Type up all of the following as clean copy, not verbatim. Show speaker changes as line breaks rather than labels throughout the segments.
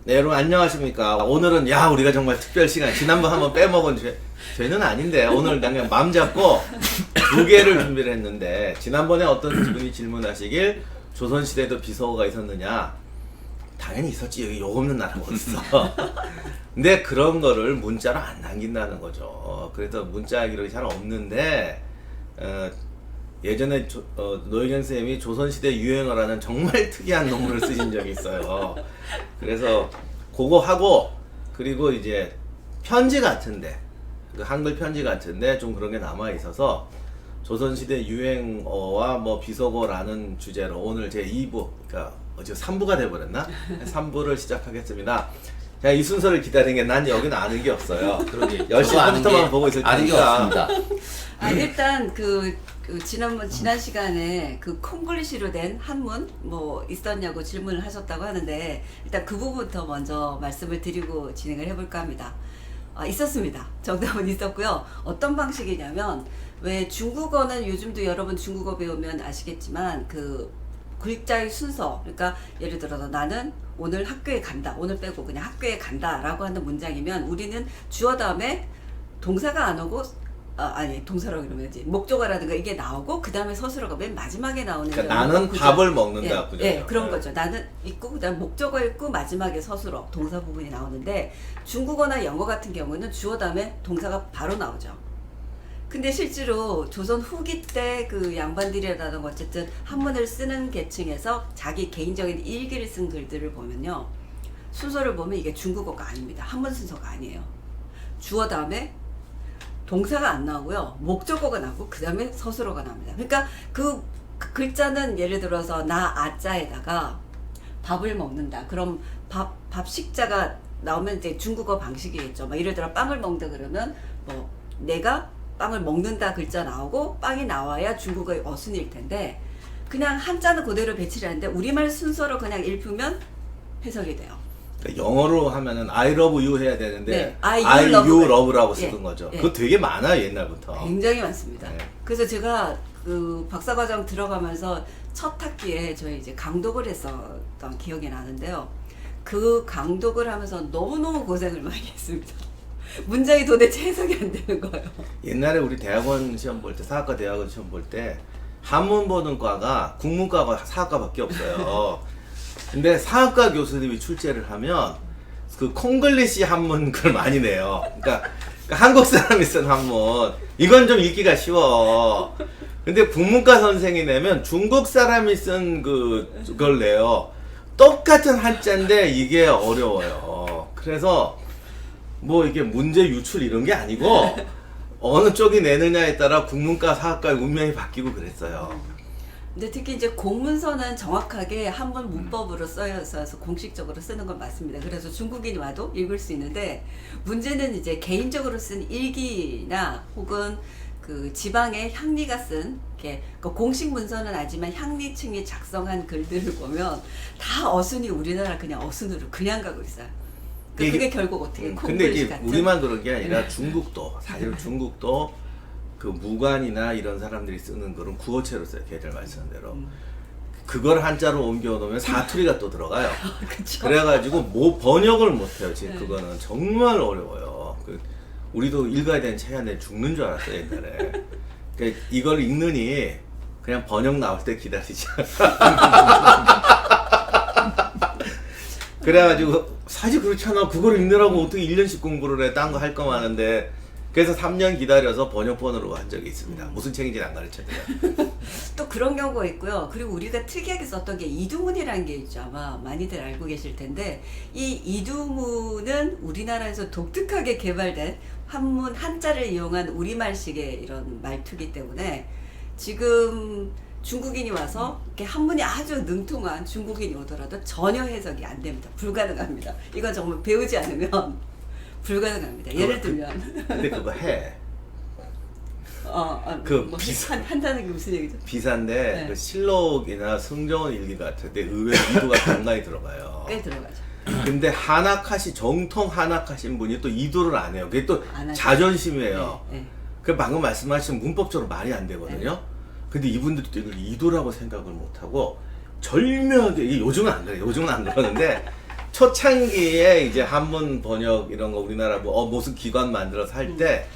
네, 여러분 안녕하십니까. 오늘은 우리가 정말 특별 시간, 지난번 한번 빼먹은 죄는 아닌데 오늘 그냥 마음 잡고 두 개를 준비를 했는데, 지난번에 어떤 분이 질문하시길 조선시대에도 비서가 있었느냐. 당연히 있었지. 여기 욕 없는 나라가 어딨어. 근데 그런 거를 문자로 안 남긴다는 거죠. 그래서 문자 기록이 잘 없는데, 예전에 노영현 쌤이 조선시대 유행어를 하는 정말 특이한 논문을 쓰신 적이 있어요. 그래서 그거 하고, 그리고 이제 편지 같은데, 그 한글 편지 같은데 좀 그런 게 남아 있어서 조선시대 유행어와 뭐 비속어라는 주제로 오늘 제 2부, 그러니까 어제 3부가 돼버렸나? 3부를 시작하겠습니다. 자, 이 순서를 기다리는 게 난 여기는 아는 게 없어요.
그러게.
10시부터만 보고 있을
아는 게
테니까.
없습니다.
일단 지난 시간에 그 콩글리시로 된 한문 뭐 있었냐고 질문을 하셨다고 하는데, 일단 그 부분부터 먼저 말씀을 드리고 진행을 해볼까 합니다. 있었습니다. 정답은 있었고요. 어떤 방식이냐면, 왜 중국어는 요즘도 여러분 중국어 배우면 아시겠지만 그 글자의 순서, 그러니까 예를 들어서 나는 오늘 학교에 간다, 오늘 빼고 그냥 학교에 간다 라고 하는 문장이면 우리는 주어 다음에 동사가 안 오고, 동사라고 그러면지 목적어라든가 이게 나오고 그 다음에 서술어가 맨 마지막에 나오는,
그러니까 나는
구조.
밥을 먹는다.
예, 그런 거죠. 나는 있고 그다음 목적어 있고 마지막에 서술어, 동사 부분이 나오는데, 중국어나 영어 같은 경우는 주어 다음에 동사가 바로 나오죠. 근데 실제로 조선 후기 때 그 양반들이라든가 어쨌든 한문을 쓰는 계층에서 자기 개인적인 일기를 쓴 글들을 보면요, 순서를 보면 이게 중국어가 아닙니다. 한문 순서가 아니에요. 주어 다음에 동사가 안 나오고요, 목적어가 나오고 그 다음에 서술어가 나옵니다. 그러니까 그 글자는 예를 들어서 나 아자에다가 밥을 먹는다, 그럼 밥 식자가 나오면 이제 중국어 방식이겠죠. 막 예를 들어 빵을 먹는다 그러면 뭐 내가 빵을 먹는다 글자 나오고 빵이 나와야 중국어의 어순일 텐데, 그냥 한자는 그대로 배치를 하는데 우리말 순서로 그냥 읽으면 해석이 돼요.
그러니까 영어로 하면은 I love you 해야 되는데,
네,
I
I
you
love
love라고
예,
쓰던 거죠.
예.
그거 되게 많아요, 옛날부터.
굉장히 많습니다.
네.
그래서 제가 그 박사과정 들어가면서 첫 학기에 저희 이제 강독을 했었던 기억이 나는데요. 그 강독을 하면서 너무너무 고생을 많이 했습니다. 문장이 도대체 해석이 안 되는 거예요.
옛날에 우리 대학원 시험 볼 때, 사학과 대학원 시험 볼 때 한문 보는 과가 국문과가 사학과밖에 없어요. 근데 사학과 교수님이 출제를 하면 그 콩글리시 한문 글 많이 내요. 그러니까 한국 사람이 쓴 한문, 이건 좀 읽기가 쉬워. 근데 국문과 선생이 내면 중국 사람이 쓴 그걸 내요. 똑같은 한자인데 이게 어려워요. 그래서 뭐 이게 문제 유출 이런 게 아니고 어느 쪽이 내느냐에 따라 국문과 사학과의 운명이 바뀌고 그랬어요.
근데 특히 이제 공문서는 정확하게 한문 문법으로 써여 있어서 공식적으로 쓰는 건 맞습니다. 그래서 중국인이 와도 읽을 수 있는데, 문제는 이제 개인적으로 쓴 일기나 혹은 그 지방의 향리가 쓴, 이렇게 그 공식 문서는 아니지만 향리층이 작성한 글들을 보면 다 어순이 우리나라 그냥 어순으로 그냥 가고 있어요. 그게 결국 어떻게
근데 이게
콩글리시 같은.
우리만 그런 게 아니라 중국도, 사실 중국도 그 무관이나 이런 사람들이 쓰는 글은 구어체로 써요. 걔들 말씀한 대로. 그걸 한자로 옮겨 놓으면 사투리가 또 들어가요.
그쵸.
그래가지고 뭐 번역을 못해요. 지금
네.
그거는 정말 어려워요. 우리도 읽어야 되는 책이 한데 죽는 줄 알았어요, 옛날에. 그러니까 이걸 읽느니 그냥 번역 나올 때 기다리자. 그래가지고 사실 그렇잖아. 그걸 읽느라고 어떻게 1년씩 공부를 해. 딴 거 할 거 많은데. 그래서 3년 기다려서 번역본으로 한 적이 있습니다. 무슨 책인지는 안 가르쳐줘요.
또 그런 경우가 있고요. 그리고 우리가 특이하게 썼던 게 이두문이라는 게 있죠. 아마 많이들 알고 계실 텐데, 이 이두문은 우리나라에서 독특하게 개발된 한문, 한자를 이용한 우리말식의 이런 말투기 때문에 지금 중국인이 와서 이렇게 한문이 아주 능통한 중국인이 오더라도 전혀 해석이 안 됩니다. 불가능합니다. 이건 정말 배우지 않으면 불가능합니다. 예를 들면
근데 그거 해.
뭐 한다는 게 무슨 얘기죠?
비싼데
네.
그 실록이나 성정원 일기 같은데 의외로 이두가 상당히 들어가요.
꽤 들어가죠.
근데 한학하시 정통 한학하신 분이 또 이두를 안 해요. 그게 또
안 하죠.
자존심이에요.
네, 네.
그 방금 말씀하신 문법적으로 말이 안 되거든요. 근데 이분들이 또 이걸 이두라고 생각을 못 하고 절묘하게, 요즘은 안 그래요. 요즘은 안 그러는데 초창기에 이제 한문 번역 이런 거 우리나라 뭐 무슨 기관 만들어서 할 때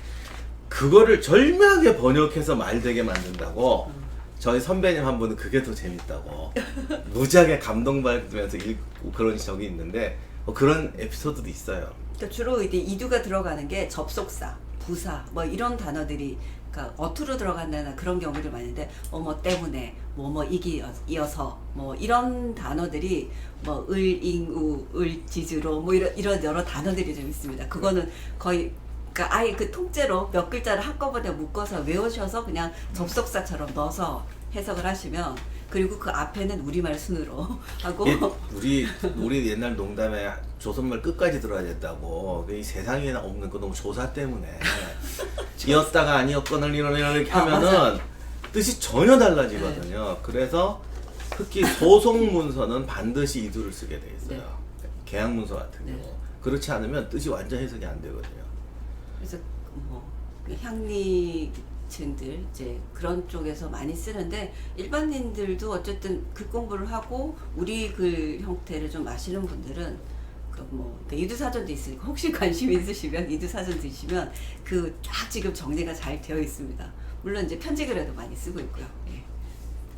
그거를 절묘하게 번역해서 말되게 만든다고 저희 선배님 한 분은 그게 더 재밌다고 무지하게 감동받으면서 읽고 그런 적이 있는데 그런 에피소드도 있어요.
그러니까 주로 이제 이두가 들어가는 게 접속사, 부사 뭐 이런 단어들이 그러니까 어투로 들어간다는 그런 경우들이 많은데 뭐 때문에 뭐 이어서 뭐 이런 단어들이 뭐 을잉우 을지즈로 뭐 이런 여러 단어들이 좀 있습니다. 그거는 거의 그러니까 아예 그 통째로 몇 글자를 한꺼번에 묶어서 외우셔서 그냥 접속사처럼 넣어서 해석을 하시면 그리고 그 앞에는 우리말 순으로 하고
우리 옛날 농담에 조선말 끝까지 들어야 됐다고 이 세상에 없는 거 너무 조사 때문에 이었다가 아니었거나 이렇게 하면은 뜻이 전혀 달라지거든요. 그래서 특히 소송 문서는 반드시 이두를 쓰게 돼 있어요.
네.
계약 문서 같은 경우 그렇지 않으면 뜻이 완전 해석이 안 되거든요.
그래서 뭐 향리층들 이제 그런 쪽에서 많이 쓰는데 일반인들도 어쨌든 글 공부를 하고 우리 글 형태를 좀 아시는 분들은 그 이두사전도 있으니까 혹시 관심 있으시면 이두사전 드시면 그 쫙 지금 정리가 잘 되어 있습니다. 물론 이제 편지글에도 많이 쓰고 있고요. 예.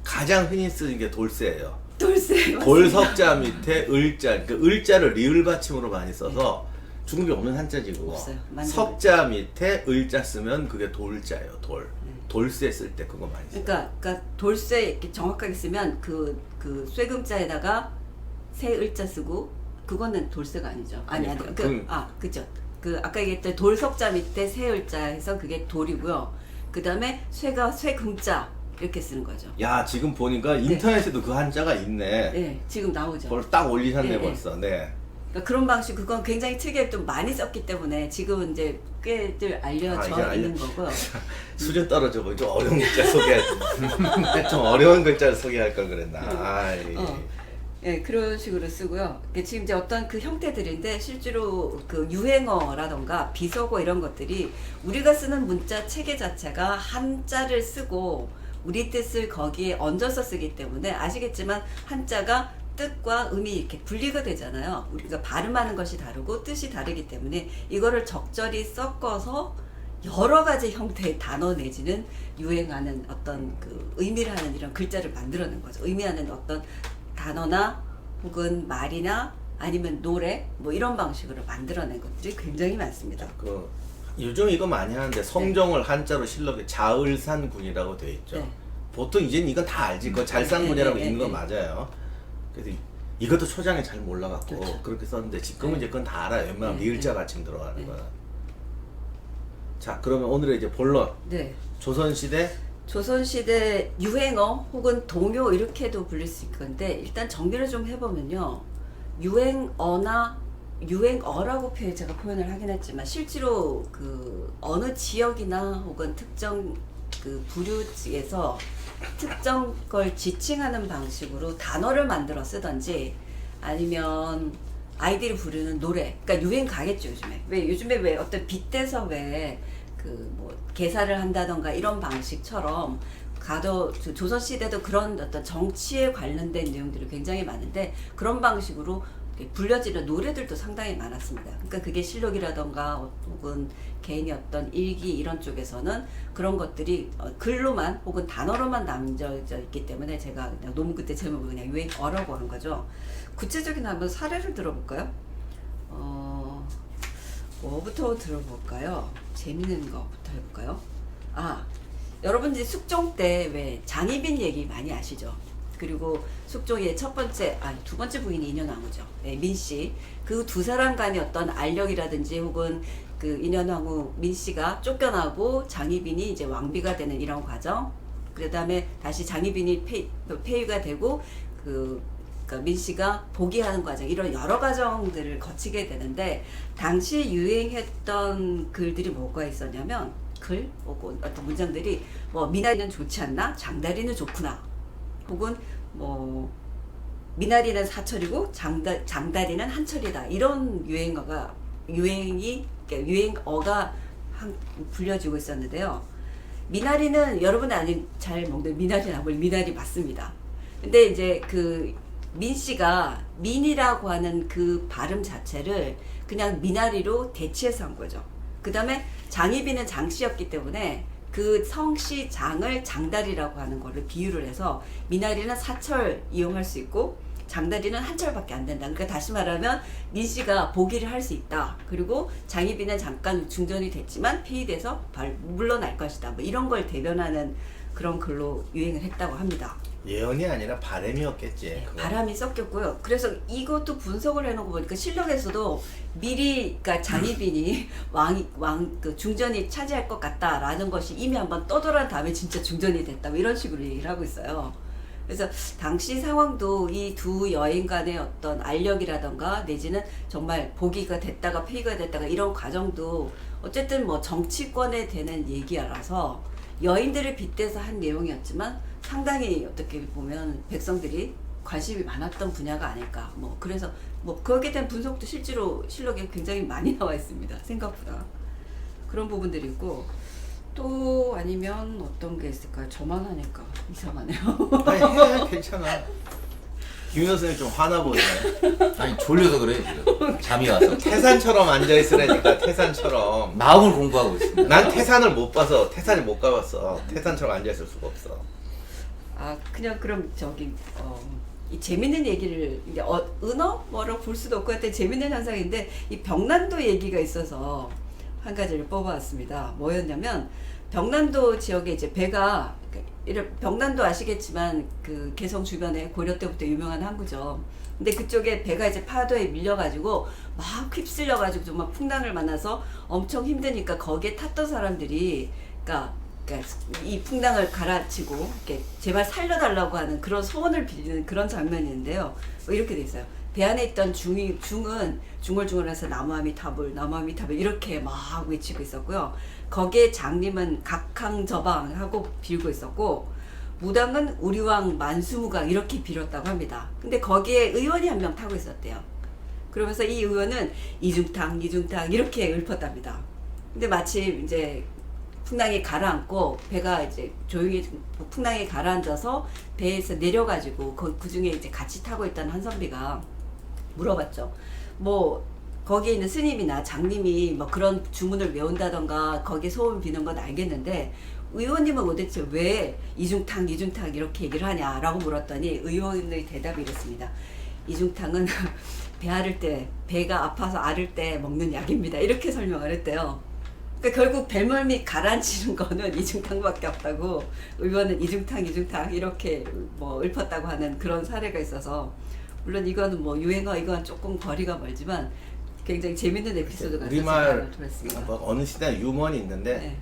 가장 흔히 쓰는 게 돌쇠예요.
돌쇠
돌석자 밑에 을자, 그러니까 을자를 리을 받침으로 많이 써서 중국에 없는 한자지 그거.
없어요.
석자 밑에 을자 쓰면 그게 돌자예요. 돌. 돌쇠 쓸 때 그거 많이 써요.
그러니까 돌쇠 이렇게 정확하게 쓰면 그 쇠금자에다가 새 을자 쓰고 그거는 돌쇠가 아니죠. 아니 그죠. 그 아까 얘기했던 돌석자 밑에 새 을자 해서 그게 돌이고요. 그 다음에 쇠가 쇠금자 이렇게 쓰는 거죠.
야 지금 보니까 인터넷에도 그 한자가 있네.
네, 지금 나오죠.
그걸 딱 올리셨네
네,
벌써. 네.
그러니까 그런 방식 그건 굉장히 특이하게 좀 많이 썼기 때문에 지금은 이제 꽤들 알려져 있는 거고요.
수준 떨어져 보니 좀 어려운 글자 소개. 좀 어려운 글자를 소개할 걸 그랬나.
예, 그런 식으로 쓰고요. 지금 이제 어떤 그 형태들인데 실제로 그 유행어라던가 비속어 이런 것들이 우리가 쓰는 문자 체계 자체가 한자를 쓰고 우리 뜻을 거기에 얹어서 쓰기 때문에 아시겠지만 한자가 뜻과 음이 이렇게 분리가 되잖아요. 우리가 발음하는 것이 다르고 뜻이 다르기 때문에 이거를 적절히 섞어서 여러 가지 형태의 단어 내지는 유행하는 어떤 그 의미를 하는 이런 글자를 만들어낸 거죠. 의미하는 어떤 단어나 혹은 말이나 아니면 노래 뭐 이런 방식으로 만들어낸 것들이 굉장히 많습니다.
요즘 이거 많이 하는데 성종을 한자로 실록에 자을산군이라고 돼 있죠.
네.
보통 이제는 이건 다 알지. 그 잘산군이라고 있는 건 맞아요. 그래서 이것도 초장에 잘 몰라갖고
그렇죠.
그렇게 썼는데 지금은 이제 그건 다 알아요. 웬만하면 리을자 받침 들어가는 거는. 자 그러면 오늘의 이제 본론.
네. 조선시대 유행어 혹은 동요 이렇게도 불릴 수 있건데 일단 정리를 좀 해보면요. 유행어라고 제가 표현을 하긴 했지만 실제로 그 어느 지역이나 혹은 특정 그 부류지에서 특정 걸 지칭하는 방식으로 단어를 만들어 쓰던지 아니면 아이들이 부르는 노래 그러니까 유행 가겠죠 요즘에 왜 어떤 빗대서 왜 그 뭐 개사를 한다던가 이런 방식처럼 조선시대도 그런 어떤 정치에 관련된 내용들이 굉장히 많은데 그런 방식으로 불려지는 노래들도 상당히 많았습니다. 그러니까 그게 실록이라던가 혹은 개인의 어떤 일기 이런 쪽에서는 그런 것들이 글로만 혹은 단어로만 남겨져 있기 때문에 제가 그냥 너무 그때 제목을 그냥 유행어라고 한 거죠. 구체적인 한번 사례를 들어볼까요? 뭐부터 들어볼까요? 재밌는 거부터 해볼까요? 여러분 이제 숙종 때 왜 장희빈 얘기 많이 아시죠? 그리고 숙종의 두 번째 부인이 인현왕후죠. 네, 민씨. 그 두 사람 간의 어떤 알력이라든지 혹은 그 인현왕후 민씨가 쫓겨나고 장희빈이 이제 왕비가 되는 이런 과정. 그 다음에 다시 장희빈이 폐위가 되고 그러니까 민씨가 복위하는 과정 이런 여러 과정들을 거치게 되는데 당시 유행했던 글들이 뭐가 있었냐면 혹은 어떤 문장들이 뭐 미나리는 좋지 않나 장다리는 좋구나 혹은 뭐 미나리는 사철이고 장다리는 한철이다 이런 유행어가 불려지고 있었는데요. 미나리는 여러분 잘 먹는 미나리 나물 미나리 맞습니다. 근데 이제 민 씨가 민이라고 하는 그 발음 자체를 그냥 미나리로 대치해서 한 거죠. 그 다음에 장희빈은 장씨였기 때문에 그 성씨 장을 장다리라고 하는 거를 비유를 해서 미나리는 사철 이용할 수 있고 장다리는 한 철밖에 안 된다. 그러니까 다시 말하면 민 씨가 보기를 할 수 있다. 그리고 장희빈은 잠깐 중전이 됐지만 폐위돼서 물러날 것이다. 뭐 이런 걸 대변하는 그런 글로 유행을 했다고 합니다.
예언이 아니라 바람이었겠지. 그거.
바람이 섞였고요. 그래서 이것도 분석을 해놓고 보니까 실록에서도 미리, 그러니까 장희빈이 그 중전이 차지할 것 같다라는 것이 이미 한번 떠돌아간 다음에 진짜 중전이 됐다. 뭐 이런 식으로 얘기를 하고 있어요. 그래서 당시 상황도 이 두 여인 간의 어떤 알력이라던가 내지는 정말 보기가 됐다가 폐위가 됐다가 이런 과정도 어쨌든 뭐 정치권에 되는 얘기라서 여인들을 빗대서 한 내용이었지만 상당히 어떻게 보면 백성들이 관심이 많았던 분야가 아닐까. 뭐 그래서 뭐 거기에 대한 분석도 실제로 실록에 굉장히 많이 나와 있습니다. 생각보다 그런 부분들이 있고 또 아니면 어떤 게 있을까요? 저만 하니까 이상하네요.
아니, 괜찮아. 김윤호 선생님 좀 화나 보이네.
아니 졸려서 그래 지금. 잠이 와서.
태산처럼 앉아 있으라니까. 태산처럼.
마음을 공부하고 있습니다.
난 태산을 못 봐서 태산을 못 가봤어. 태산처럼 앉아 있을 수가 없어.
아 그냥 그럼 저기 이 재밌는 얘기를 이제 은어 뭐라고 볼 수도 없고 하여튼 재밌는 현상인데 이 병난도 얘기가 있어서 한 가지를 뽑아왔습니다. 뭐였냐면 병난도 지역에 이제 배가 병난도 아시겠지만 그 개성 주변에 고려 때부터 유명한 항구죠. 근데 그쪽에 배가 이제 파도에 밀려가지고 막 휩쓸려가지고 정말 풍랑을 만나서 엄청 힘드니까 거기에 탔던 사람들이 그러니까 이 풍랑을 갈아치고 이렇게 제발 살려달라고 하는 그런 소원을 빌리는 그런 장면인데요. 뭐 이렇게 돼 있어요. 배 안에 있던 중은 중얼중얼해서 나무아미타불 이렇게 막 외치고 있었고요. 거기에 장님은 각항저방하고 빌고 있었고 무당은 우리왕 만수무강 이렇게 빌었다고 합니다. 근데 거기에 의원이 한 명 타고 있었대요. 그러면서 이 의원은 이중탕 이렇게 읊었답니다. 근데 마침 이제 풍랑이 가라앉고 배가 이제 조용히 풍랑이 가라앉아서 배에서 내려가지고 그 중에 이제 같이 타고 있던 한 선비가 물어봤죠. 뭐 거기에 있는 스님이나 장님이 뭐 그런 주문을 외운다던가 거기에 소원 비는 건 알겠는데 의원님은 도대체 왜 이중탕 이렇게 얘기를 하냐라고 물었더니 의원의 대답이 이랬습니다. 이중탕은 배 앓을 때 배가 아파서 앓을 때 먹는 약입니다. 이렇게 설명을 했대요. 그러니까 결국 배멀미 가라앉히는 거는 이중탕밖에 없다고 의원은 이중탕 이렇게 뭐 읊었다고 하는 그런 사례가 있어서 물론 이거는 뭐 유행어 이건 조금 거리가 멀지만 굉장히 재밌는 에피소드가
우리말
들었습니다.
뭐 어느 시대 유머는 있는데
네.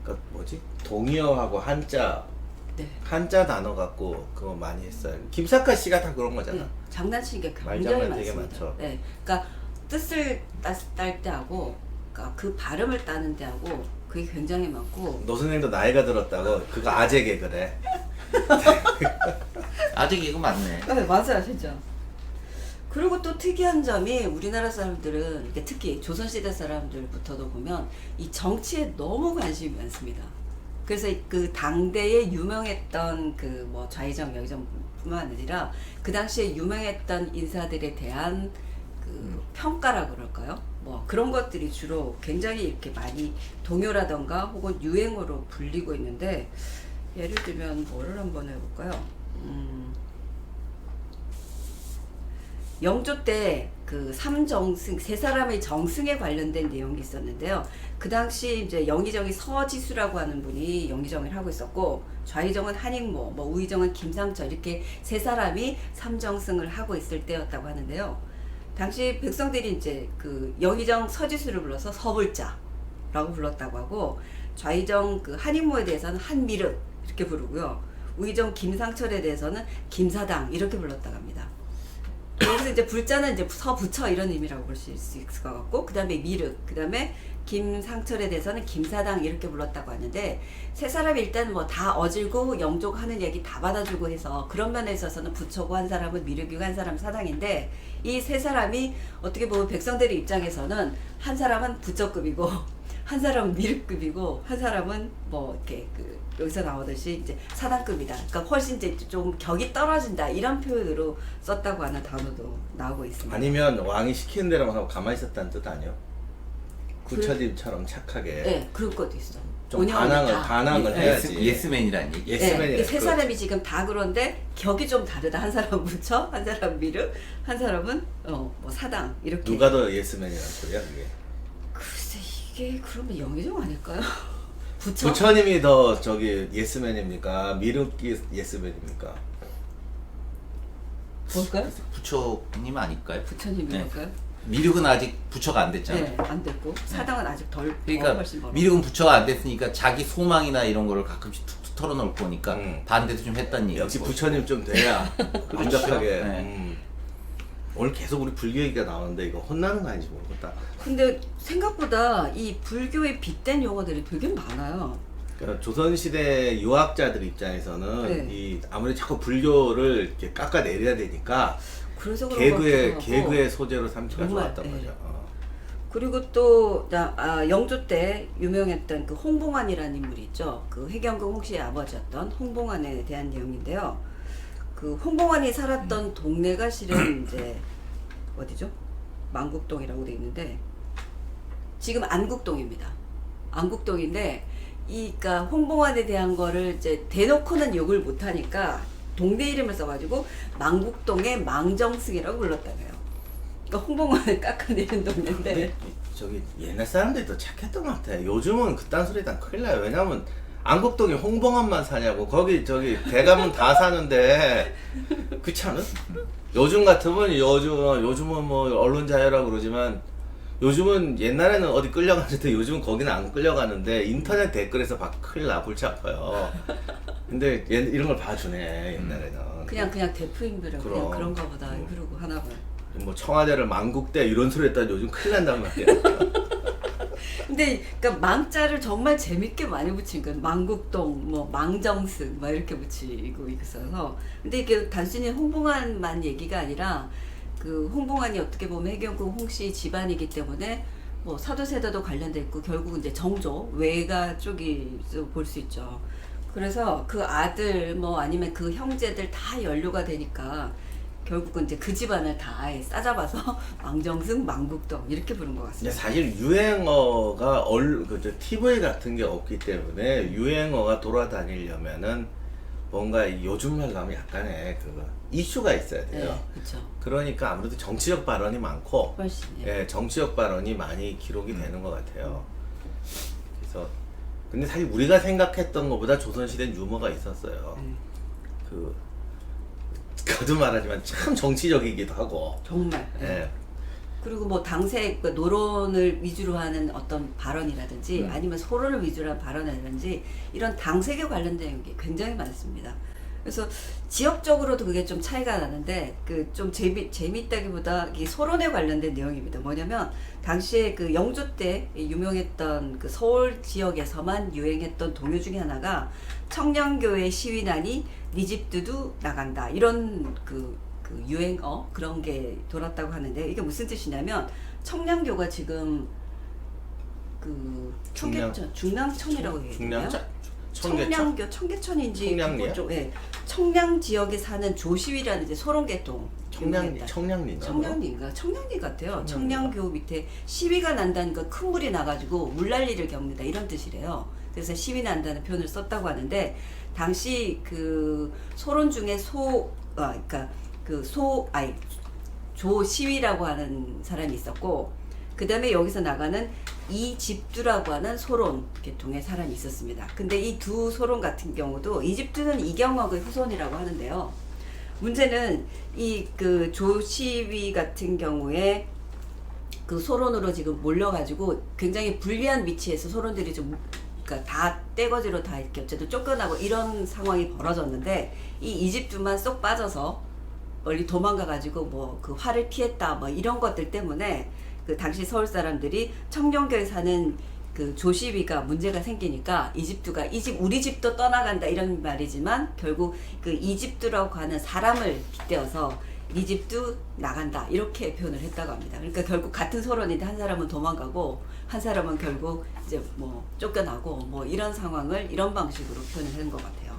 그 뭐지 동의어하고 한자
네.
한자 단어 갖고 그거 많이 했어요. 김사카 씨가 다 그런 거잖아.
네. 장난치는 게 굉장히
말장난
많습니다.
되게 많죠.
네. 그러니까 뜻을 딸 때 하고 그러니까 그 발음을 따는 데 하고 그게 굉장히 많고
노 선생님도 나이가 들었다고 그거 아재 개그래.
아직 이거 맞네.
네, 맞아요, 진짜. 그리고 또 특이한 점이 우리나라 사람들은 이렇게 특히 조선시대 사람들부터도 보면 이 정치에 너무 관심이 많습니다. 그래서 그 당대에 유명했던 그 뭐 좌의정, 여의정뿐만 아니라 그 당시에 유명했던 인사들에 대한 그 평가라 그럴까요? 뭐 그런 것들이 주로 굉장히 이렇게 많이 동요라던가 혹은 유행어로 불리고 있는데 예를 들면 뭐를 한번 해볼까요? 영조 때 그 삼정승 세 사람의 정승에 관련된 내용이 있었는데요. 그 당시 이제 영의정이 서지수라고 하는 분이 영의정을 하고 있었고 좌의정은 한익모, 뭐 우의정은 김상철 이렇게 세 사람이 삼정승을 하고 있을 때였다고 하는데요. 당시 백성들이 이제 그 영의정 서지수를 불러서 서불자라고 불렀다고 하고 좌의정 그 한익모에 대해서는 한미륵 이렇게 부르고요. 우의정 김상철에 대해서는 김사당 이렇게 불렀다고 합니다. 그래서 이제 불자는 이제 서부처 이런 의미라고 볼 수 있을 것 같고 그 다음에 미륵, 그 다음에 김상철에 대해서는 김사당 이렇게 불렀다고 하는데 세 사람이 일단 뭐 다 어질고 영조가 하는 얘기 다 받아주고 해서 그런 면에 있어서는 부처고 한 사람은 미륵이고 한 사람은 사당인데 이 세 사람이 어떻게 보면 백성들의 입장에서는 한 사람은 부처급이고 한 사람은 미륵급이고 한 사람은 뭐 이렇게 그 여기서 나오듯이 이제 사단급이다. 그러니까 훨씬 이제 좀 격이 떨어진다 이런 표현으로 썼다고 하는 단어도 나오고 있습니다.
아니면 왕이 시키는 대로만 하고 가만히 있었다는 뜻 아니요? 구처님처럼 착하게
네, 그런 것도 있어.
좀
운영을 다.
반항을
예,
해야지.
예스맨이라는 얘기.
예스맨이라.
네, 세 사람이 지금 다 그런데 격이 좀 다르다. 한 사람은 부처, 한 사람은 미륵, 한 사람은 뭐 사당 이렇게.
누가 더 예스맨이라는 소리야 그게?
글쎄 이게 그러면 영의정 아닐까요? 부처?
부처님이 더 저기 예스맨입니까? 미륵이 예스맨입니까?
뭘까요?
부처님 아닐까요?
부처님일까요?
미륵은 아직 부처가 안 됐잖아요.
네, 안 됐고 사당은 아직 덜
그러니까
훨씬 멀어.
미륵은 부처가 안 됐으니까 자기 소망이나 이런 거를 가끔씩 툭툭 털어놓을 거니까 반대도 좀 했다는 얘기.
역시 부처님 좀 돼야 완벽하게.
네.
오늘 계속 우리 불교 얘기가 나오는데 이거 혼나는 거 아닌지 모르겠다.
근데 생각보다 이 불교에 빗댄 용어들이 되게 많아요.
그러니까 조선시대 유학자들 입장에서는
네.
이 아무래도 자꾸 불교를 이렇게 깎아내려야 되니까
그래서 그런 것 같기도
개그의
하고.
소재로 삼기가
정말,
좋았단
네.
말이야.
그리고 또 영조 때 유명했던 그 홍봉안이라는 인물이 있죠. 그 해경궁 홍씨의 아버지였던 홍봉안에 대한 내용인데요. 그 홍봉안이 살았던 동네가 실은 이제 어디죠? 만국동이라고 돼 있는데 지금 안국동입니다. 안국동인데 그러니까 홍봉안에 대한 거를 이제 대놓고는 욕을 못 하니까 동네 이름을 써가지고 망국동의 망정승이라고 불렀다며요. 그러니까 홍봉안을 깎아내린 동네인데.
근데 저기 옛날 사람들이 더 착했던 것 같아. 요즘은 그딴 소리 다 큰일 나요. 왜냐면 안국동에 홍봉안만 사냐고. 거기 저기 대감은 다 사는데 그렇지 않아? 요즘 같으면 요즘은 뭐 언론 자유라고 그러지만 요즘은 옛날에는 어디 끌려가는데 요즘은 거기는 안 끌려가는데 인터넷 댓글에서 막 큰일 나 골치 아파요. 근데 이런 걸 봐주네 옛날에는.
그냥 대표인들은 그냥
그럼.
그런가 보다 그러고 하나 봐요.
뭐 청와대를 만국대 이런 소리 했다 요즘 큰일 난단 말이야.
근데 그러니까 망자를 정말 재밌게 많이 붙인 거예요. 망국동, 뭐 망정승 막 이렇게 붙이고 있어서. 근데 이게 단순히 홍봉안만 얘기가 아니라 그 홍봉안이 어떻게 보면 해경궁 홍씨 집안이기 때문에 뭐 사도세자도 관련돼 있고 결국 이제 정조 외가 쪽이 볼 수 있죠. 그래서 그 아들 뭐 아니면 그 형제들 다 연루가 되니까 결국은 이제 그 집안을 다 아예 싸잡아서 망정승, 망국동 이렇게 부른 것
근데
같습니다.
사실 유행어가 TV 같은 게 없기 때문에 유행어가 돌아다니려면은 뭔가 요즘 말로 하면 약간의 그 이슈가 있어야 돼요.
네, 그렇죠.
그러니까 아무래도 정치적 발언이 많고,
훨씬.
예, 정치적 발언이 많이 기록이 되는 것 같아요. 그래서 근데 사실 우리가 생각했던 것보다 조선시대는 유머가 있었어요. 그 거듭 말하지만 참 정치적이기도 하고.
정말.
예.
그리고 뭐 당세 그 노론을 위주로 하는 어떤 발언이라든지 아니면 소론을 위주로 한 발언이라든지 이런 당색에 관련된 게 굉장히 많습니다. 그래서 지역적으로도 그게 좀 차이가 나는데 그 좀 재미있다기보다 이 소론에 관련된 내용입니다. 뭐냐면 당시에 그 영조 때 유명했던 그 서울 지역에서만 유행했던 동요 중에 하나가 청량교회 시위나니 네 집두두 나간다 이런 그 유행어 그런 게 돌았다고 하는데 이게 무슨 뜻이냐면 청량교가 지금 그 중랑천이라고 얘기해요. 청량교 청계천인지
청량리야?
그쪽 예 청량 지역에 사는 조시위라는 이제 소론계통 청량리인가 청량리 같아요. 청량교 밑에 시위가 난다니까 큰 물이 나가지고 물난리를 겪는다 이런 뜻이래요. 그래서 시위 난다는 표현을 썼다고 하는데 당시 그 소론 중에 그러니까 조시위라고 하는 사람이 있었고 그 다음에 여기서 나가는 이집두라고 하는 소론 계통의 사람이 있었습니다. 근데 이 두 소론 같은 경우도 이집두는 이경옥의 후손이라고 하는데요. 문제는 이 그 조시위 같은 경우에 그 소론으로 지금 몰려가지고 굉장히 불리한 위치에서 소론들이 좀 그러니까 다 떼거지로 다 이렇게 어쨌든 쫓겨나고 이런 상황이 벌어졌는데 이 이집두만 쏙 빠져서 멀리 도망가가지고 뭐 그 화를 피했다 뭐 이런 것들 때문에 그 당시 서울 사람들이 청량교에 사는 그 조시위가 문제가 생기니까 이집두가 우리 집도 떠나간다 이런 말이지만 결국 그 이집두라고 하는 사람을 빗대어서 네 집도 나간다 이렇게 표현을 했다고 합니다. 그러니까 결국 같은 서론인데 한 사람은 도망가고 한 사람은 결국 이제 뭐 쫓겨나고 뭐 이런 상황을 이런 방식으로 표현을 한 것 같아요.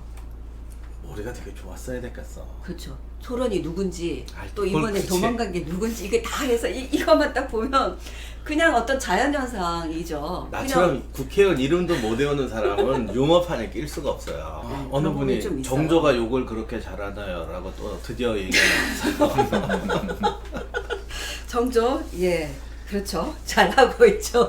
머리가 되게 좋았어야 됐겠어.
그렇죠. 소론이 누군지
아이,
또
그걸
이번에
굳이.
도망간 게 누군지 이게 다 해서 이것만 딱 보면 그냥 어떤 자연현상이죠.
나처럼 국회의원 이름도 못 외우는 사람은 유머판에 낄 수가 없어요.
네,
어느
그런 부분이
분이
좀 있어요.
정조가 욕을 그렇게 잘하나요? 라고 또 드디어 얘기하면서
정조 예 그렇죠. 잘하고 있죠.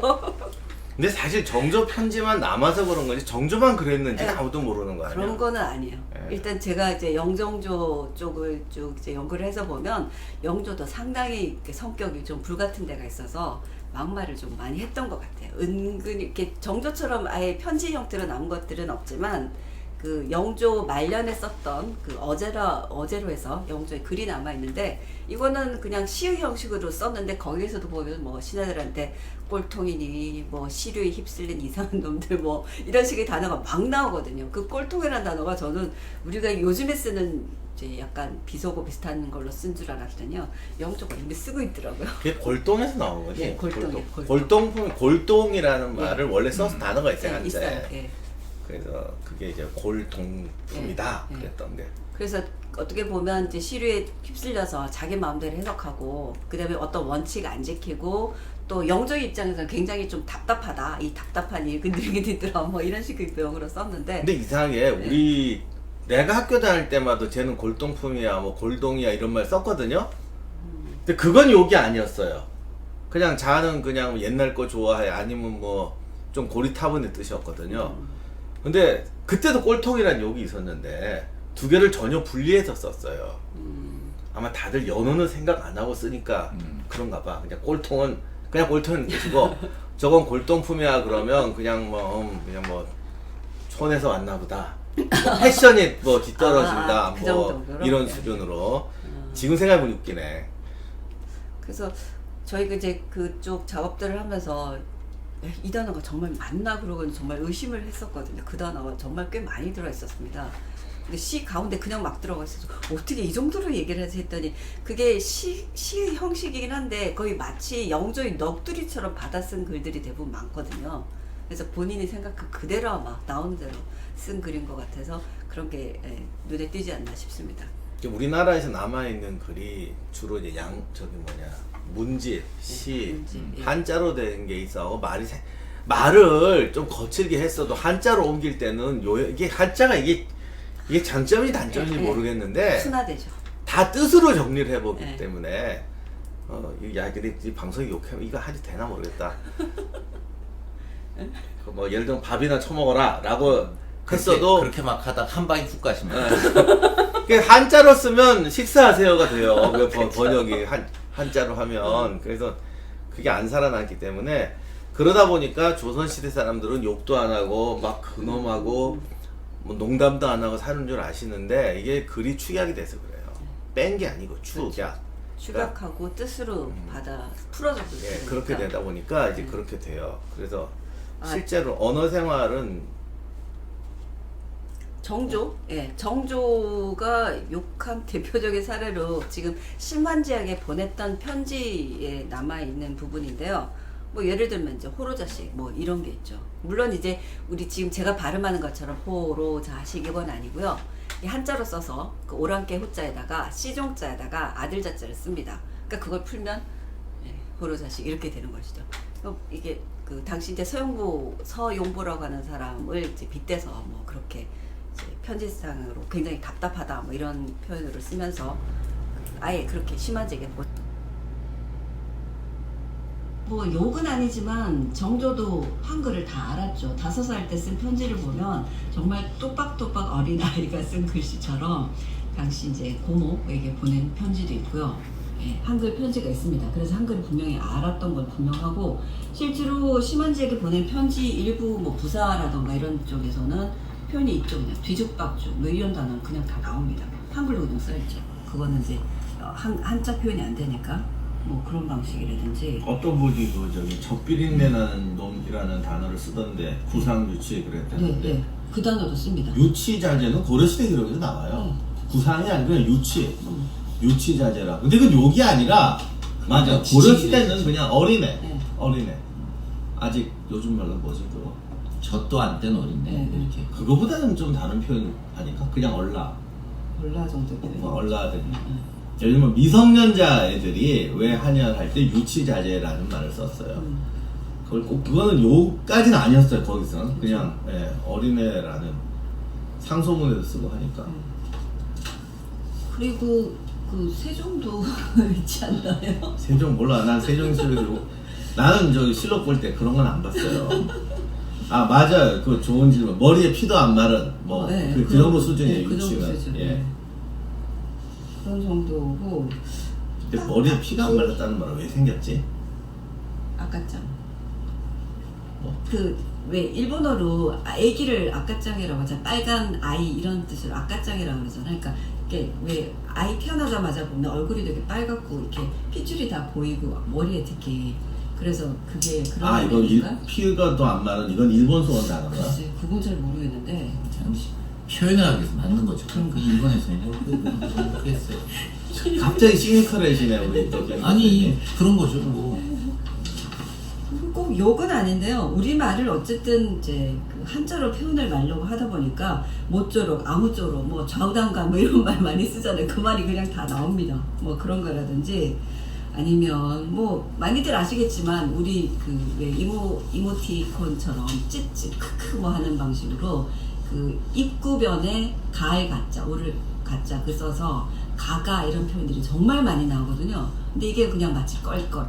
근데 사실 정조 편지만 남아서 그런 거지 정조만 그랬는지
네.
아무도 모르는 거 아니야?
그런 거는 아니에요.
네.
일단 제가 이제 영정조 쪽을 쭉 이제 연구를 해서 보면 영조도 상당히 이렇게 성격이 좀 불같은 데가 있어서 막말을 좀 많이 했던 것 같아요. 은근히 이렇게 정조처럼 아예 편지 형태로 남은 것들은 없지만 그 영조 말년에 썼던 그 어제로 해서 영조의 글이 남아 있는데 이거는 그냥 시의 형식으로 썼는데 거기에서도 보면 뭐 신하들한테 꼴통이니 뭐 시류에 휩쓸린 이상한 놈들 뭐 이런 식의 단어가 막 나오거든요. 그 꼴통이라는 단어가 저는 우리가 요즘에 쓰는 이제 약간 비속어 비슷한 걸로 쓴 줄 알았더니요. 영조가 이미 쓰고 있더라고요.
그게 골동에서 나온 거지.
예, 골동.
골동이라는 말을
예.
원래 써서 단어가 있어요.
네,
한자에.
있어요. 예.
그래서 그게 이제 골동품이다
예, 예.
그랬던데.
그래서 어떻게 보면 이제 시류에 휩쓸려서 자기 마음대로 해석하고 그다음에 어떤 원칙 안 지키고 또 영조의 입장에서는 굉장히 좀 답답하다. 이 답답한 일근들이들아 뭐 이런 식의 표현으로 썼는데
근데 이상하게 우리 내가 학교 다닐 때마다 쟤는 골동품이야 뭐 골동이야 이런 말 썼거든요. 근데 그건 욕이 아니었어요. 그냥 자는 그냥 옛날 거 좋아해 아니면 뭐 좀 고리타분의 뜻이었거든요. 근데 그때도 꼴통이라는 욕이 있었는데 두 개를 전혀 분리해서 썼어요. 아마 다들 연호는 생각 안 하고 쓰니까 그런가 봐. 그냥 꼴통은 그냥 꼴통인 뜻이고 저건 골동품이야 그러면 그냥 뭐 촌에서 왔나 보다. 뭐 패션이 뭐 뒤떨어진다
그
뭐
정도로?
이런
네.
수준으로. 지금 생각해보니 웃기네.
그래서 저희가 이제 그쪽 작업들을 하면서 이 단어가 정말 맞나 그러고 정말 의심을 했었거든요. 그 단어가 정말 꽤 많이 들어 있었습니다. 근데 시 가운데 그냥 막 들어가 있어서 어떻게 이 정도로 얘기를 하지 했더니 그게 시의 형식이긴 한데 거의 마치 영조의 넋두리처럼 받아 쓴 글들이 대부분 많거든요. 그래서 본인이 생각한 그대로 아마 나오는 대로 쓴 글인 것 같아서 그런 게 눈에 띄지 않나 싶습니다.
우리나라에서 남아있는 글이 주로 이제 문집, 시,
문집, 예.
한자로 된 게 있어. 말을 좀 거칠게 했어도 한자로 옮길 때는 이게 한자가 이게 장점이 단점인지
예, 예.
모르겠는데
순화되죠.
다 뜻으로 정리를 해보기
예.
때문에 근데 이 방송이 욕하면 이거 하지 되나 모르겠다. 뭐 예를 들면 밥이나 처먹어라 라고 했어도
그렇게 막 하다 한 방에 훅 가시면
한자로 쓰면 식사하세요가 돼요. 그 번역이 한자로 하면. 그래서 그게 안 살아났기 때문에 그러다 보니까 조선시대 사람들은 욕도 안 하고 막 근엄하고 뭐 농담도 안 하고 사는 줄 아시는데 이게 글이 축약이 돼서 그래요. 뺀 게 아니고 축약.
축약하고 뜻으로 받아 풀어져도
예, 그렇게 되다 보니까 이제 그렇게 돼요. 그래서
아,
실제로 언어 생활은
정조가 욕한 대표적인 사례로 지금 신만지에게 보냈던 편지에 남아있는 부분인데요. 뭐 예를 들면 이제 호로자식 뭐 이런 게 있죠. 물론 이제 우리 지금 제가 발음하는 것처럼 호로자식 이건 아니고요. 이 한자로 써서 그 오랑캐 호자에다가 시종자에다가 아들자자를 씁니다. 그러니까 그걸 풀면 호로자식 이렇게 되는 것이죠. 이게 그 당시 이제 서용보라고 하는 사람을 이제 빗대서 뭐 그렇게 편지상으로 굉장히 답답하다 뭐 이런 표현으로 쓰면서 아예 그렇게 심하게 뭐 욕은 아니지만 정조도 한글을 다 알았죠. 5살 때 쓴 편지를 보면 정말 또박또박 어린아이가 쓴 글씨처럼 당시 이제 고모에게 보낸 편지도 있고요. 예, 한글 편지가 있습니다. 그래서 한글을 분명히 알았던 건 분명하고 실제로 심한지에게 보낸 편지 일부 뭐 부사라던가 이런 쪽에서는 표현이 있죠. 그냥 뒤죽박죽 뭐 이런 단어는 그냥 다 나옵니다. 한글로 그냥 써있죠. 그거는 이제 한자 표현이 안 되니까 뭐 그런 방식이라든지
어떤 분이 적비린내 나는 놈이라는 단어를 쓰던데 구상유치 그랬다는데
네, 그 단어도 씁니다.
유치자재는 고려시대 기록에도 나와요. 구상이 아니고 그냥 유치. 유치자제라. 근데 그 욕이 아니라 맞아. 고려 시대는 그냥 어린애.
네.
어린애. 아직 요즘 말로 뭐지 그거?
젖도 안 뗀 어린데 이렇게.
그거보다는 좀 다른 표현 아닐까? 그냥 얼라.
몰라 정도.
뭐 얼라들. 예를 들면 미성년자 애들이 왜 한약할 때 유치자제라는 말을 썼어요. 그걸 꼭 그거는 욕까지는 아니었어요 거기서 그냥 예, 어린애라는 상소문에도 쓰고 하니까.
그리고 그 세종도 있지 않나요?
세종 몰라. 난 세종 속에서 나는 저기 실록 볼 때 그런 건 안 봤어요. 아 맞아요. 그 좋은 질문. 머리에 피도 안 마른 뭐
네,
그 정도 수준이에요.
그 정도
유치는.
수준.
예.
그런 정도고.
근데 머리에 피가 안 말랐다는 말은 왜 생겼지?
아까짱.
뭐?
그 왜 일본어로 아기를 아까짱이라고 하잖아. 빨간 아이 이런 뜻으로 아까짱이라고 그러잖아. 그러니까 이게 왜 아이 태어나자마자 보면 얼굴이 되게 빨갛고 이렇게 핏줄이 다 보이고 머리에 특히 그래서 그게 그런
아 이건
의미인가?
피가 또 안 마른 이건 일본 소원 단어가.
글쎄 그건 잘 모르겠는데.
표현을 하기 위해서 만든 거죠. 그럼 그 일본에서는 그렇게 했어요.
갑자기 시니컬해지네 우리 또.
아니 그런 거죠. 뭐.
꼭 욕은 아닌데요. 우리말을 어쨌든 이제 그 한자로 표현을 말려고 하다 보니까 모쪼록 아무쪼록 뭐 좌우당감 뭐 이런 말 많이 쓰잖아요. 그 말이 그냥 다 나옵니다. 뭐 그런 거라든지 아니면 뭐 많이들 아시겠지만 우리 그 왜 이모티콘처럼 찌찌 크크 뭐 하는 방식으로 그 입구변에 가에 가짜 오를 가짜 그 써서 가가 이런 표현들이 정말 많이 나오거든요. 근데 이게 그냥 마치 껄껄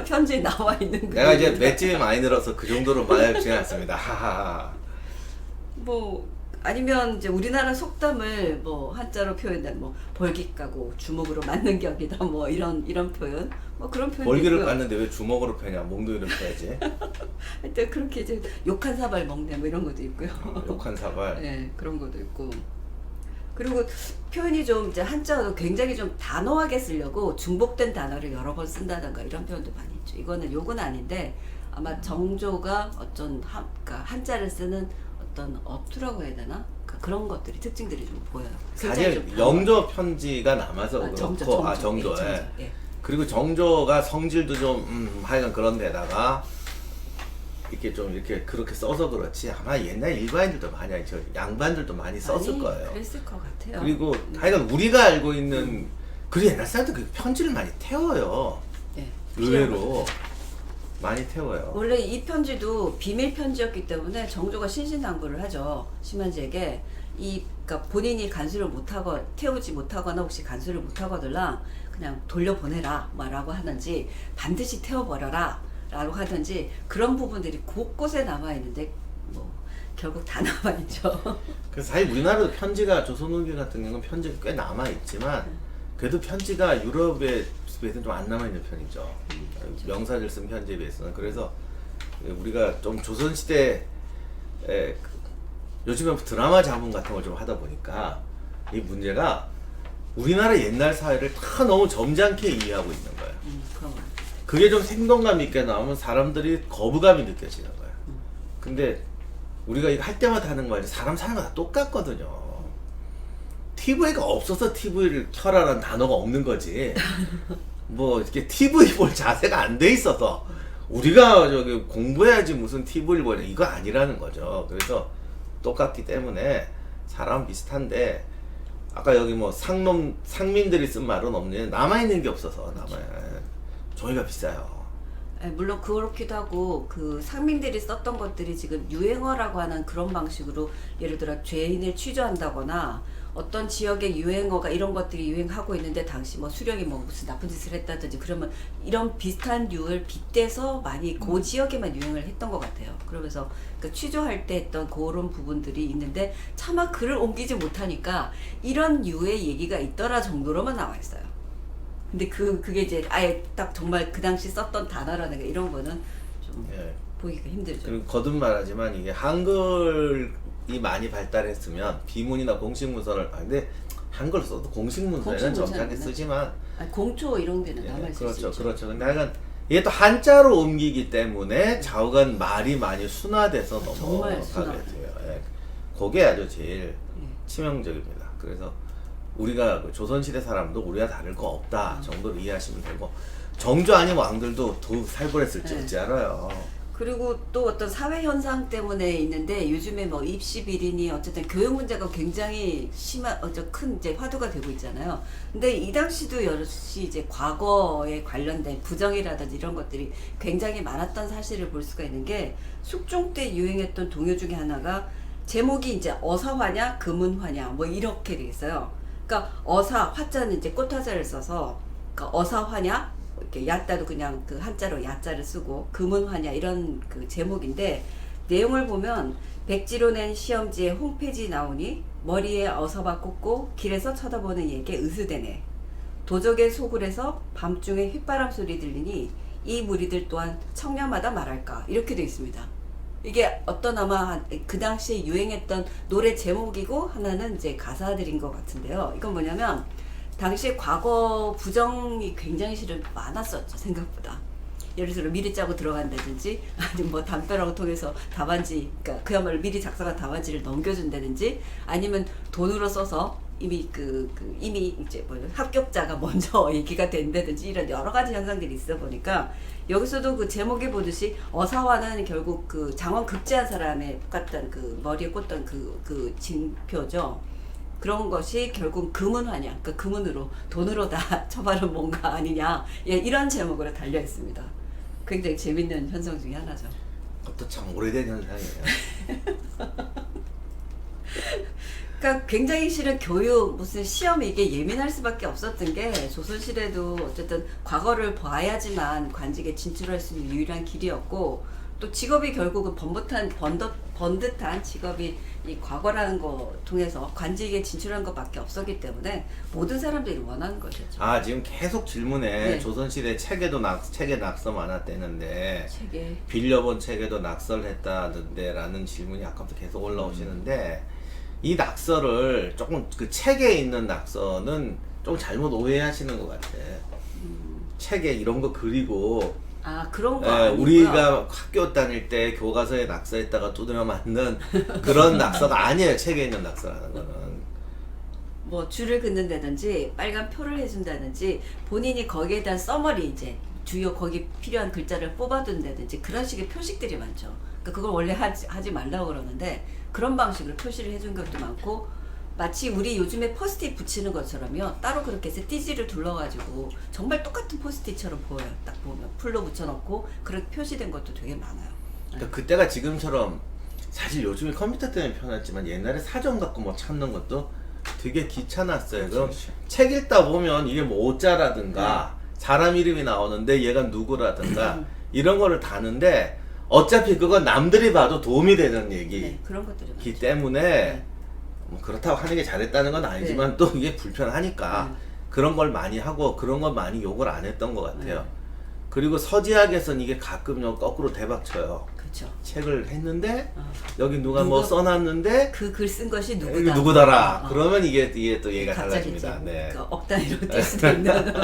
편지에 나와 있는 거.
내가 이제 맷집이 많이 늘어서 그 정도로 말하지는 않습니다. 하하하.
뭐 아니면 이제 우리나라 속담을 뭐 한자로 표현한 뭐 벌기 까고 주먹으로 맞는 격이다 뭐 이런 표현 뭐 그런 표현.
벌기를 깠는데 왜 주먹으로 패냐? 몽둥이로 패야지.
하여튼 그렇게 이제 욕한 사발 먹네 뭐 이런 것도 있고요.
욕한 사발.
네 그런 것도 있고. 그리고 표현이 좀 이제 한자도 굉장히 좀 단호하게 쓰려고 중복된 단어를 여러 번 쓴다던가 이런 표현도 많이 있죠. 이거는 욕은 아닌데 아마 정조가 그러니까 한자를 쓰는 어떤 어투라고 해야 되나? 그러니까 그런 것들이 특징들이 좀 보여요. 굉장히
사실
좀 단호하게.
영조 편지가 남아서 그렇고 정조.
예,
예.
예.
그리고 정조가 성질도 좀 하여간 그런 데다가 이렇게 좀 이렇게 그렇게 써서 그렇지 아마 옛날 일반인들도 많이 저 양반들도 많이 썼을
많이
거예요.
그랬을 것 같아요.
그리고 하여간 우리가 알고 있는 그리고 옛날 사람들 그 편지를 많이 태워요.
네,
의외로 많이 태워요.
원래 이 편지도 비밀 편지였기 때문에 정조가 신신당부를 하죠. 심한지에게 그러니까 본인이 간수를 못하고 태우지 못하거나 혹시 간수를 못하거나 그냥 돌려보내라 뭐라고 하든지 반드시 태워버려라 라고 하든지 그런 부분들이 곳곳에 남아있는데 뭐 결국 다 남아있죠.
그래서 사실 우리나라도 편지가 조선후기 같은 경우는 편지가 꽤 남아있지만 그래도 편지가 유럽에 비해서는 좀 안 남아있는 편이죠. 명사를 쓴 편지에 비해서는. 그래서 우리가 좀 조선시대에 요즘에 드라마 자문 같은 걸 좀 하다 보니까 이 문제가 우리나라 옛날 사회를 다 너무 점잖게 이해하고 있는 거예요.
그런 거.
그게 좀 생동감 있게 나오면 사람들이 거부감이 느껴지는 거예요. 근데 우리가 이거 할 때마다 하는 말이 사람 사는 거 다 똑같거든요. TV가 없어서 TV를 켜라라는 단어가 없는 거지. 뭐 이렇게 TV 볼 자세가 안 돼 있어서 우리가 저기 공부해야지 무슨 TV를 보냐 이거 아니라는 거죠. 그래서 똑같기 때문에 사람 비슷한데 아까 여기 뭐 상민들이 쓴 말은 없는데 남아있는 게 없어서 저희가 비싸요.
물론 그렇기도 하고 그 상민들이 썼던 것들이 지금 유행어라고 하는 그런 방식으로 예를 들어 죄인을 취조한다거나 어떤 지역의 유행어가 이런 것들이 유행하고 있는데 당시 뭐 수령이 뭐 무슨 나쁜 짓을 했다든지 그러면 이런 비슷한 류를 빗대서 많이 그 지역에만 유행을 했던 것 같아요. 그러면서 그 취조할 때 했던 그런 부분들이 있는데 차마 글을 옮기지 못하니까 이런 류의 얘기가 있더라 정도로만 나와 있어요. 근데 그게 이제 아예 딱 정말 그 당시 썼던 단어라는 게 이런 거는 좀
예.
보기가 힘들죠.
그리고 거듭 말하지만 이게 한글이 많이 발달했으면 비문이나 공식 문서를 근데 한글 써도 공식 문서에는
공식
정확하게
문서는
쓰지만
아니, 공초 이런 데는
예,
남아있을 수
그렇죠,
있죠.
그렇죠. 근데 하여간 이게 또 한자로 옮기기 때문에 좌우간 말이 많이 순화돼서
정말
넘어가게
순화돼요.
돼요. 예. 그게 아주 제일
예.
치명적입니다. 그래서 우리가 그 조선시대 사람도 우리가 다를 거 없다 정도로 이해하시면 되고 정조 아닌 왕들도 더욱 살벌했을지
네.
어찌 알아요.
그리고 또 어떤 사회 현상 때문에 있는데 요즘에 뭐 입시 비리니 어쨌든 교육 문제가 굉장히 심한 큰 이제 화두가 되고 있잖아요. 근데 이 당시도 역시 이제 과거에 관련된 부정이라든지 이런 것들이 굉장히 많았던 사실을 볼 수가 있는 게 숙종 때 유행했던 동요 중에 하나가 제목이 이제 어사화냐 금은화냐 뭐 이렇게 돼 있어요. 그러니까 어사 화자는 이제 꽃화자를 써서 그러니까 어사화냐 이렇게 야자도 그냥 그 한자로 야자를 쓰고 금은화냐 이런 그 제목인데 내용을 보면 백지로 낸 시험지에 홈페이지 나오니 머리에 어서바 꽂고 길에서 쳐다보는 얘게 으스대네. 도적의 소굴에서 밤중에 휘바람 소리 들리니 이 무리들 또한 청년마다 말할까 이렇게 되어 있습니다. 이게 어떤 아마 그 당시에 유행했던 노래 제목이고 하나는 이제 가사들인 것 같은데요. 이건 뭐냐면 당시에 과거 부정이 굉장히 실은 많았었죠. 생각보다. 예를 들어 미리 짜고 들어간다든지 아니면 뭐 담벼락을 통해서 답안지 그러니까 그야말로 미리 작성한 답안지를 넘겨준다든지 아니면 돈으로 써서 이미 이미 이제 뭐 합격자가 먼저 얘기가 된다든지 이런 여러 가지 현상들이 있어 보니까 여기서도 그 제목에 보듯이 어사화는 결국 그 장원 극제한 사람의 같던 그 머리에 꽂던 그 징표죠. 그런 것이 결국 금은화냐, 그러니까 금은으로 돈으로 다 처벌은 뭔가 아니냐, 예, 이런 제목으로 달려 있습니다. 굉장히 재밌는 현상 중에 하나죠.
그것도 참 오래된 현상이에요.
그러니까 굉장히 실은 교육 무슨 시험 이게 예민할 수밖에 없었던 게 조선시대도 어쨌든 과거를 봐야지만 관직에 진출할 수 있는 유일한 길이었고 또 직업이 결국은 번듯한 직업이 이 과거라는 거 통해서 관직에 진출한 것밖에 없었기 때문에 모든 사람들이 원하는 것이었죠.
아 지금 계속 질문에
네.
조선시대 책에 낙서 많았대는데
책에
빌려본 책에도 낙서를 했다던데라는 질문이 아까부터 계속 올라오시는데 이 낙서를 조금 그 책에 있는 낙서는 좀 잘못 오해하시는 것 같아. 책에 이런 거 그리고
그런 거
예,
아니고요.
우리가 학교 다닐 때 교과서에 낙서했다가 두드려 맞는 그런 낙서가 아니에요. 책에 있는 낙서라는 거는.
뭐 줄을 긋는다든지 빨간 표를 해준다든지 본인이 거기에 대한 써머리 이제 주요 거기 필요한 글자를 뽑아둔다든지 그런 식의 표식들이 많죠. 그러니까 그걸 원래 하지 말라고 그러는데 그런 방식으로 표시를 해준 것도 많고 마치 우리 요즘에 포스트잇 붙이는 것처럼요. 따로 그렇게 해서 띠지를 둘러가지고 정말 똑같은 포스트잇처럼 보여요. 딱 보면 풀로 붙여놓고 그렇게 표시된 것도 되게 많아요.
그러니까 그때가 지금처럼 사실 요즘에 컴퓨터 때문에 편했지만 옛날에 사전 갖고 뭐 찾는 것도 되게 귀찮았어요. 그럼 책 읽다 보면 이게 뭐 오자라든가 사람 이름이 나오는데 얘가 누구라든가 이런 거를 다는데 어차피 그건 남들이 봐도 도움이 되는 얘기이기
네, 그런 것들이 많죠.
때문에
네.
뭐 그렇다고 하는 게 잘했다는 건 아니지만 또 이게 불편하니까 그런 걸 많이 하고 그런 걸 많이 욕을 안 했던 것 같아요. 그리고 서지학에서는 이게 가끔 거꾸로 대박 쳐요.
그렇죠.
책을 했는데 여기 누가 뭐 써놨는데
그 글 쓴 것이
이게
누구다.
누구더라. 그러면 이게 또 얘가
갑자기
달라집니다.
이제
네.
그 억 단위로 뛸 수도 있는.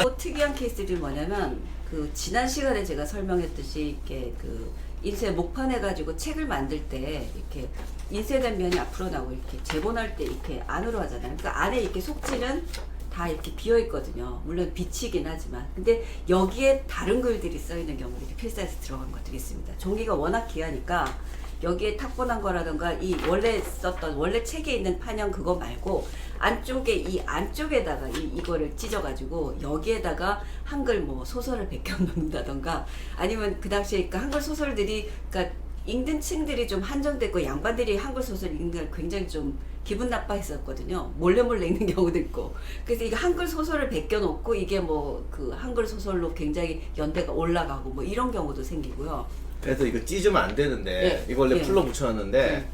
또 특이한 케이스들이 뭐냐면 그 지난 시간에 제가 설명했듯이 이렇게 그 인쇄 목판 해가지고 책을 만들 때 이렇게 인쇄된 면이 앞으로 나오고 이렇게 재본할 때 이렇게 안으로 하잖아요. 그러니까 안에 이렇게 속지는 다 이렇게 비어 있거든요. 물론 비치긴 하지만. 근데 여기에 다른 글들이 써 있는 경우들이 필사에서 들어간 것들이 있습니다. 종이가 워낙 귀하니까 여기에 탁본한 거라던가 이 원래 썼던 원래 책에 있는 판형 그거 말고 안쪽에 이 안쪽에다가 이거를 찢어가지고 여기에다가 한글 뭐 소설을 베껴 놓는다던가 아니면 그 당시에 그러니까 한글 소설들이 그러니까 읽는 층들이 좀 한정됐고 양반들이 한글 소설 읽는 걸 굉장히 좀 기분 나빠했었거든요. 몰래 읽는 경우도 있고. 그래서 이게 한글 소설을 베껴 놓고 이게 뭐 그 한글 소설로 굉장히 연대가 올라가고 뭐 이런 경우도 생기고요.
그래서 이거 찢으면 안 되는데
예.
이거 원래
예.
풀로 붙여놨는데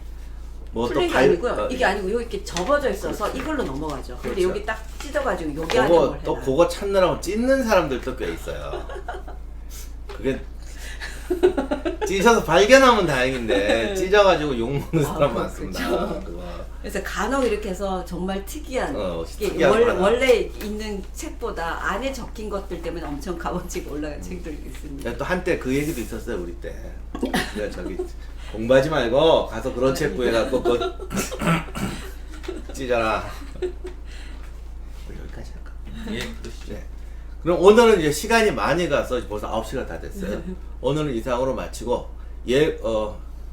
뭐 또
플레이가 아니고요. 이게 아니고 여기 이렇게 접어져 있어서 이걸로 넘어가죠. 근데
그렇죠.
여기 딱 찢어가지고 여기 안에 뭘
그거
해놔.
또 그거 찾느라고 찢는 사람들도 꽤 있어요. 그게 찢어서 발견하면 다행인데 찢어가지고 욕 먹는 사람 많습니다.
그렇죠.
그거.
그래서 간혹 이렇게 해서 정말 특이한 이게
특이한 거 하나.
원래 있는 책보다 안에 적힌 것들 때문에 엄청 값어치가 올라간 책들이 있습니다.
야, 또 한때 그 얘기도 있었어요 우리 때. 내가 저기 공부하지 말고 가서 그런 책 구해갖고 그거 찢어라. 여기까지 할까?
예, 그러시죠.
네. 그럼 오늘은 이제 시간이 많이 가서 벌써 9시가 다 됐어요. 오늘은 이상으로 마치고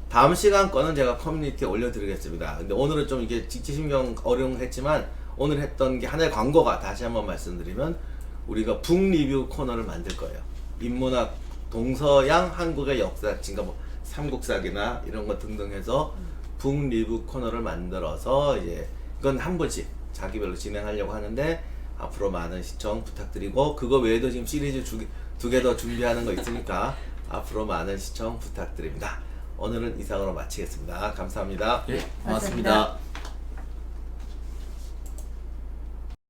다음 시간 거는 제가 커뮤니티에 올려드리겠습니다. 근데 오늘은 좀 이게 직지신경 어려움했지만 오늘 했던 게 하나의 광고가 다시 한번 말씀드리면 우리가 북 리뷰 코너를 만들 거예요. 인문학 동서양 한국의 역사책, 그러니까 뭐 삼국사기나 이런 거 등등 해서 북 리뷰 코너를 만들어서 이제 이건 한 번씩 자기별로 진행하려고 하는데 앞으로 많은 시청 부탁드리고 그거 외에도 지금 시리즈 두 개 더 준비하는 거 있으니까 앞으로 많은 시청 부탁드립니다. 오늘은 이상으로 마치겠습니다. 감사합니다.
예,
감사합니다.
고맙습니다.